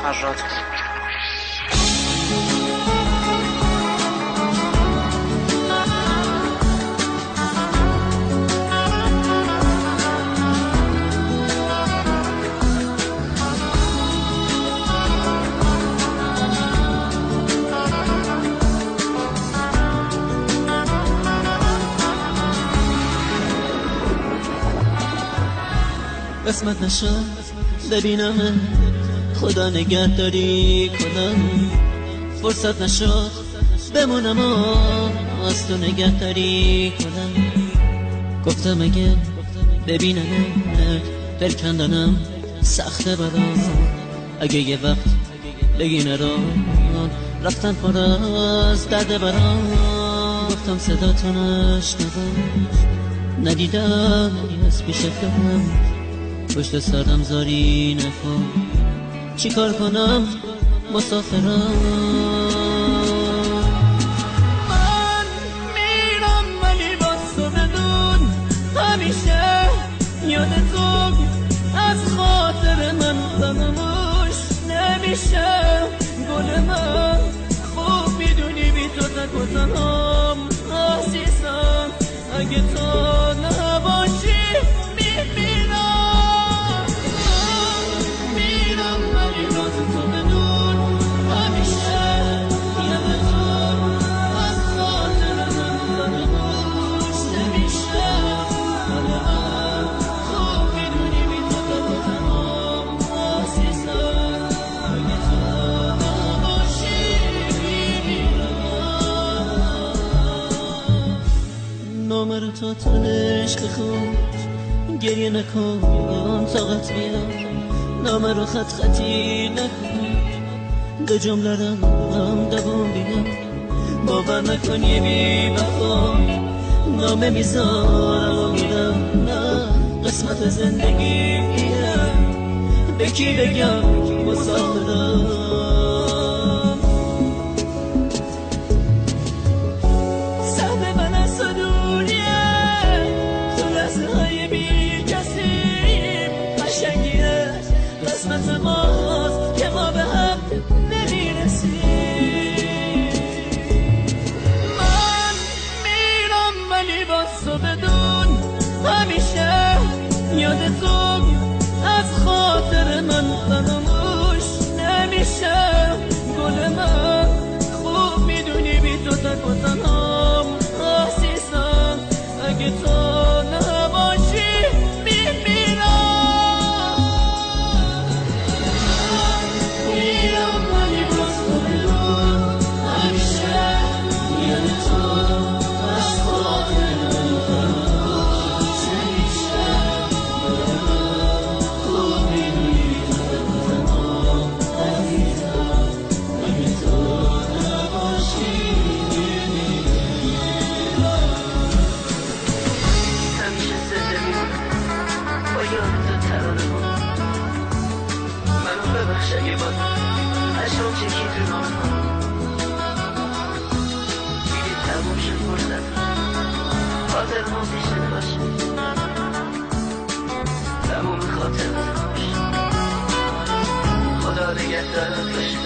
فراد کن. قسمت نشد ببینم خدا نگهداری کنم، فرصت نشد بمونم و از تو نگهداری کنم. گفتم اگه ببینم دل کندنم سخته برام، اگه یه وقت بگی نرام رفتن پر از درد برام. گفتم صداتو نشنوم ندیدم از پیشت دارم، پشت سرم زاری نکن چی کار کنم مسافرم. من میرم ولی باز تو بدون همیشه یاد تو از خاطر من فراموش نمیشه. گل من خوب میدونی بی تو تک و تنهام عزیزم، اگه تو نباشی نامرو تو تنش که خوب گریه نکن طاقت بیار، نامرو خط خطی نکن به جمله هم دوام بیار. باور نکنی بی وفا نامه میذارم و میرم، نه قسمت زندگی میرم به کی بگم مسافرم. قسمت ماست که ما به هم نمیرسیم. من میرم ولی باز تو بدون همیشه یاد تو از خاطر من فراموش نمیشه. گل من خوب میدونی بی تو تک و تنهام عزیزم، اگه تو نباشی اگه باز اشام چکی تو نام دیدی تموم شد فرصت خاطر ما پیش نباشه، تموم خاطر نباشه. خدا نگهدارت باشه.